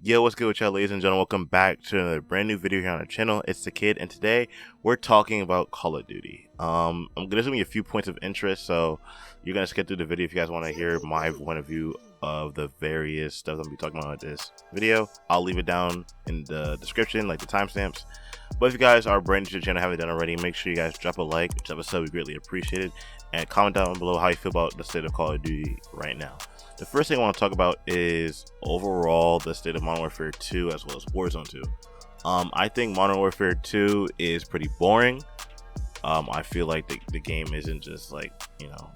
Yo, what's good with y'all, ladies and gentlemen? Welcome back to another brand new video here on our channel. It's the Kid, and today we're talking about Call of Duty. I'm gonna give you a few points of interest, so you're gonna skip through the video if you guys want to hear my point of view of the various stuff I'm gonna be talking about in this video. I'll leave it down in the description, like the timestamps. But if you guys are brand new to the channel, haven't done already, make sure you guys drop a like, which episode we greatly appreciate it, and comment down below how you feel about the state of Call of Duty right now. The first thing I want to talk about is overall the state of Modern Warfare 2 as well as Warzone 2. I think Modern Warfare 2 is pretty boring. I feel like the game isn't just like,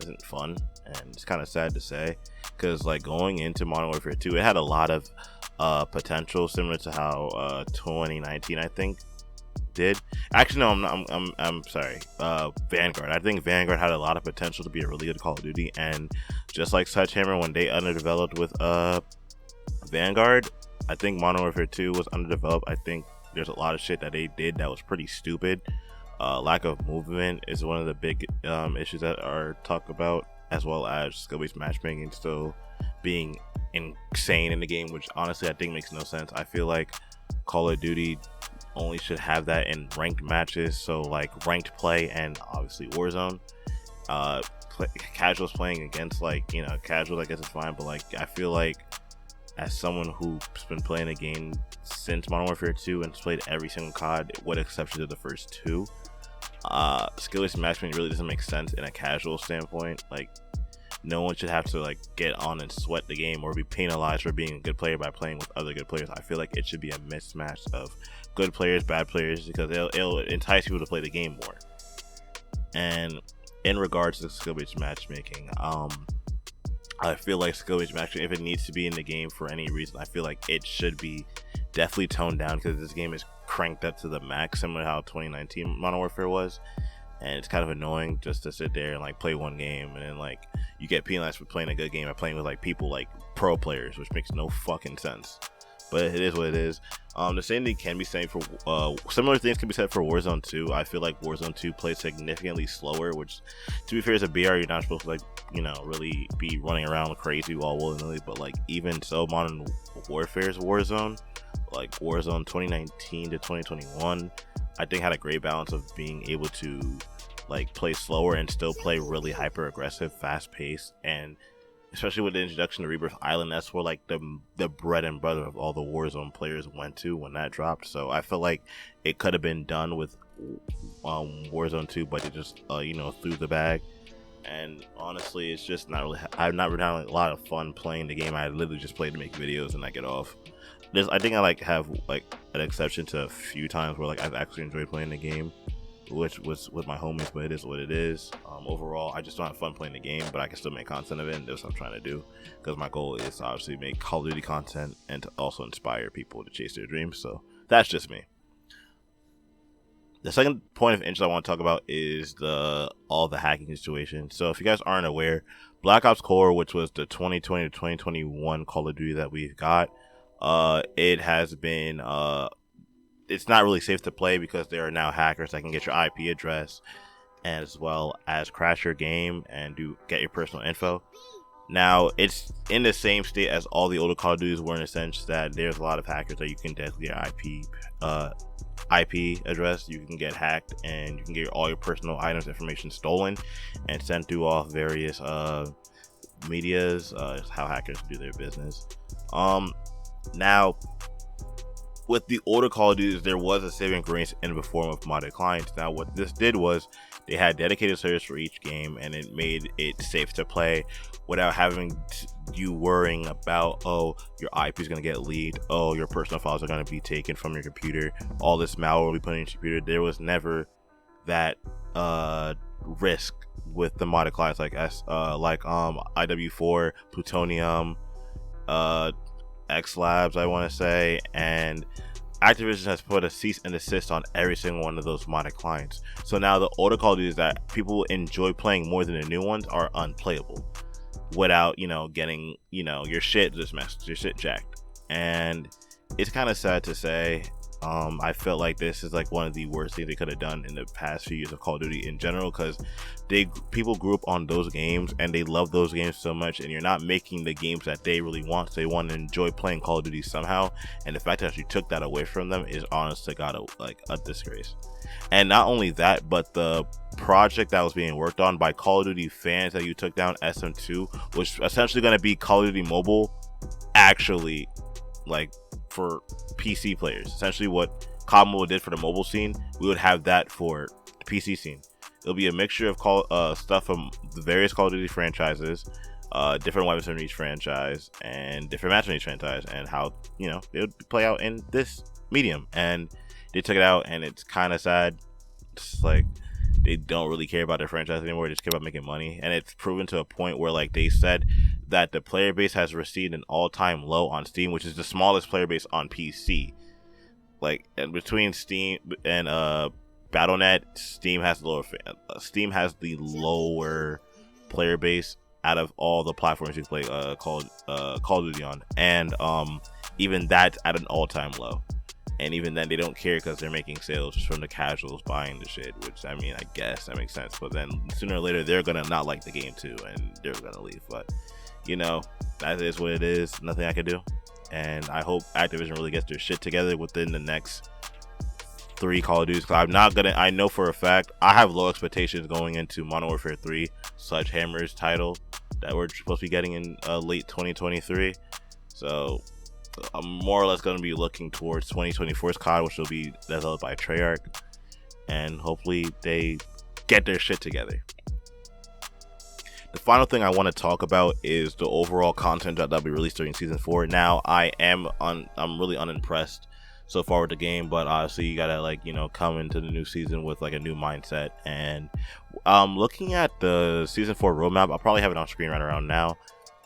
isn't fun, and it's kind of sad to say, because like going into Modern Warfare 2, it had a lot of potential, similar to how 2019 I think did. Actually, no, I'm sorry. Vanguard. I think Vanguard had a lot of potential to be a really good Call of Duty, and just like Sledgehammer, when they underdeveloped with Vanguard, I think Modern Warfare 2 was underdeveloped. I think there's a lot of shit that they did that was pretty stupid. Lack of movement is one of the big issues that are talked about, as well as skill-based matchmaking still being insane in the game, which honestly I think makes no sense. I feel like Call of Duty only should have that in ranked matches, so like ranked play and obviously Warzone. Casuals playing against casuals, I guess it's fine, but like I feel like as someone who's been playing the game since Modern Warfare 2 and has played every single COD with exception to the first two, skill-based matchmaking really doesn't make sense in a casual standpoint. Like, no one should have to like get on and sweat the game or be penalized for being a good player by playing with other good players. I feel like it should be a mismatch of good players, bad players, because it'll entice people to play the game more. And in regards to skill-based matchmaking, I feel like skill-based matchmaking, if it needs to be in the game for any reason, I feel like it should be definitely toned down, because this game is cranked up to the max, similar to how 2019 Modern Warfare was. And it's kind of annoying just to sit there and like play one game, and then like you get penalized for playing a good game by playing with like people like pro players, which makes no fucking sense. But it is what it is. The same thing can be said for similar things can be said for Warzone 2. I feel like Warzone 2 plays significantly slower, which, to be fair, as a BR, you're not supposed to like really be running around crazy all willy-nilly. But like even so, Modern Warfare's Warzone, like Warzone 2019 to 2021, I think had a great balance of being able to like play slower and still play really hyper aggressive, fast paced, and especially with the introduction to Rebirth Island, that's where like the bread and butter of all the Warzone players went to when that dropped. So I feel like it could have been done with Warzone 2, but it just threw the bag. And honestly, it's just not really, I've not really had a lot of fun playing the game. I literally just play to make videos and I get off. I think I like have like an exception to a few times where like I've actually enjoyed playing the game, which was with my homies, but it is what it is. Overall, I just don't have fun playing the game, but I can still make content of it, and that's what I'm trying to do, because my goal is to obviously make Call of Duty content and to also inspire people to chase their dreams. So that's just me. The second point of interest I want to talk about is all the hacking situation. So if you guys aren't aware, Black Ops Core, which was the 2020 to 2021 Call of Duty that we've got, it has been it's not really safe to play, because there are now hackers that can get your IP address as well as crash your game and get your personal info. Now it's in the same state as all the older Call of Duties were, in the sense that there's a lot of hackers that you can definitely get IP address, you can get hacked, and you can get all your personal items information stolen and sent through off various medias. How hackers do their business. Now, with the older Call of Duties, there was a saving grace in the form of modded clients. Now, what this did was they had dedicated servers for each game, and it made it safe to play without having you worrying about, oh, your IP is going to get leaked, oh, your personal files are going to be taken from your computer, all this malware will be put in your computer. There was never that risk with the modded clients like IW4, Plutonium, X Labs, I want to say, and Activision has put a cease and desist on every single one of those modded clients. So now the older Call of Duty that people enjoy playing more than the new ones are unplayable without getting your shit dismissed, your shit jacked. And it's kind of sad to say, I felt like this is like one of the worst things they could have done in the past few years of Call of Duty in general, because people grew up on those games and they love those games so much, and you're not making the games that they really want, so they want to enjoy playing Call of Duty somehow, and the fact that you took that away from them is honest to God a disgrace. And not only that, but the project that was being worked on by Call of Duty fans that you took down, SM2, was essentially going to be Call of Duty Mobile, actually, like, for PC players. Essentially what COD Mobile did for the mobile scene, we would have that for the PC scene. It'll be a mixture of stuff from the various Call of Duty franchises, different weapons from each franchise, and different matches from each franchise, and how, you know, it would play out in this medium. And they took it out, and it's kind of sad. It's like they don't really care about their franchise anymore. They just care about making money. And it's proven to a point where, like, they said that the player base has received an all-time low on Steam, which is the smallest player base on PC. Like, and between Steam and Battle.net, Steam has the lower player base out of all the platforms you play Call of Duty on, and even that's at an all-time low. And even then, they don't care because they're making sales just from the casuals buying the shit, which, I mean, I guess that makes sense. But then sooner or later, they're gonna not like the game too, and they're gonna leave. But, you know, that is what it is. Nothing I can do. And I hope Activision really gets their shit together within the next 3 Call of Duties. I know for a fact, I have low expectations going into Modern Warfare 3, Sledgehammer's title that we're supposed to be getting in late 2023. So I'm more or less going to be looking towards 2024's COD, which will be developed by Treyarch, and hopefully they get their shit together. The final thing I want to talk about is the overall content that'll be released during Season 4. Now, I'm really unimpressed so far with the game, but obviously you gotta, like, you know, come into the new season with like a new mindset. And looking at the Season 4 roadmap, I'll probably have it on screen right around now.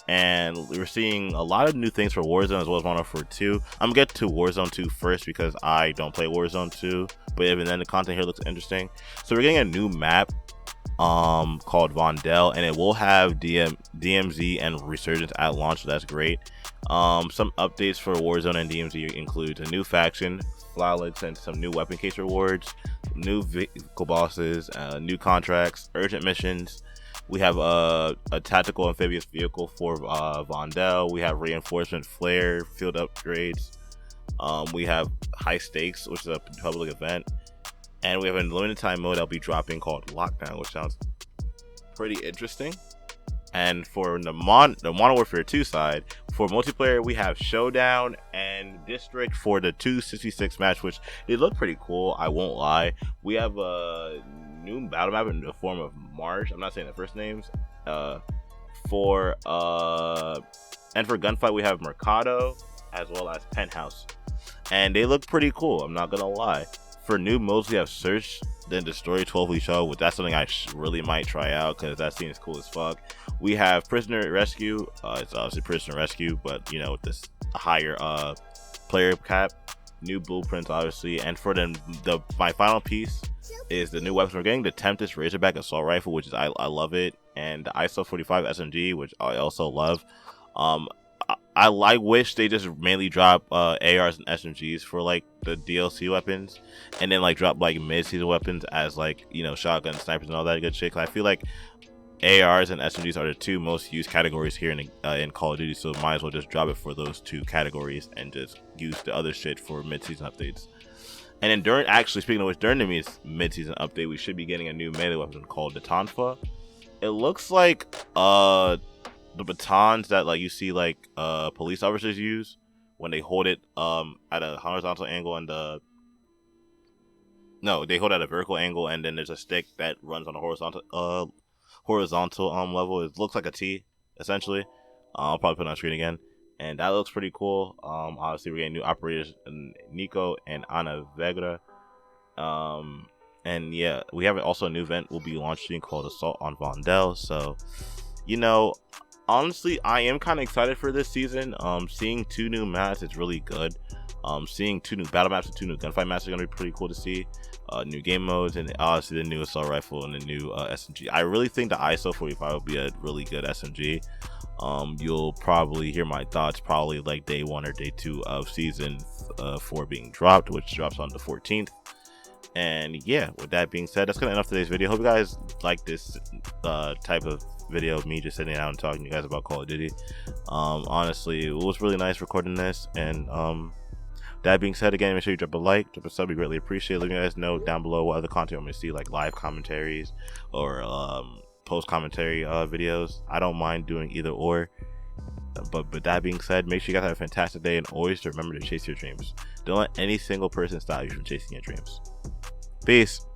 And we're seeing a lot of new things for Warzone as well as Modern Warfare 2. I'm gonna get to Warzone 2 first because I don't play Warzone 2, but even then the content here looks interesting. So we're getting a new map called Vondel, and it will have DMZ and Resurgence at launch, so that's great. Some updates for Warzone and DMZ include a new faction, Flawless, and some new weapon case rewards, new vehicle bosses, new contracts, urgent missions. We have a tactical amphibious vehicle for Vondel. We have reinforcement flare field upgrades. We have high stakes, which is a public event. And we have a limited time mode that'll be dropping called Lockdown, which sounds pretty interesting. And for the Modern Warfare 2 side, for multiplayer, we have Showdown and District for the 266 match, which they look pretty cool, I won't lie. We have a new battle map in the form of Marsh. I'm not saying the first names. For Gunfight, we have Mercado as well as Penthouse. And they look pretty cool, I'm not gonna lie. For new modes, we have Search, then Destroy 12 we show, which that's something I really might try out because that seems cool as fuck. We have Prisoner Rescue. It's obviously Prisoner Rescue, but, you know, with this higher player cap. New blueprints, obviously. And for my final piece is the new weapons we're getting: the Tempest Razorback Assault Rifle, which is I love it, and the ISO 45 SMG, which I also love. I wish they just mainly drop ARs and SMGs for like the DLC weapons, and then like drop like mid-season weapons as like, you know, shotgun, snipers, and all that good shit. Cause I feel like ARs and SMGs are the 2 most used categories here in Call of Duty, so might as well just drop it for those 2 categories and just use the other shit for mid-season updates. And then speaking of which, during the mid-season update, we should be getting a new melee weapon called the Tonfa. It looks like the batons that like you see like police officers use when they hold it at a horizontal angle, and they hold it at a vertical angle, and then there's a stick that runs on a horizontal level. It looks like a T essentially. I'll probably put it on screen again, and that looks pretty cool. Obviously we're getting new operators, Nico and Ana Vegra. And yeah, we have also a new event we'll be launching called Assault on Vondel. So, you know, honestly, I am kind of excited for this season. Seeing 2 new maps is really good. Seeing 2 new battle maps and 2 new gunfight maps are going to be pretty cool to see. New game modes, and obviously the new assault rifle and the new SMG. I really think the ISO 45 will be a really good SMG. You'll probably hear my thoughts probably like day 1 or day 2 of season 4 being dropped, which drops on the 14th. And yeah, with that being said, that's gonna end off today's video. Hope you guys like this type of video of me just sitting down and talking to you guys about Call of Duty. Honestly, it was really nice recording this. And that being said, again, make sure you drop a like, drop a sub, we greatly appreciate it. Let me guys know down below what other content you want me to see, like live commentaries or post commentary videos. I don't mind doing either or. But with that being said, make sure you guys have a fantastic day, and always remember to chase your dreams. Don't let any single person stop you from chasing your dreams. Peace.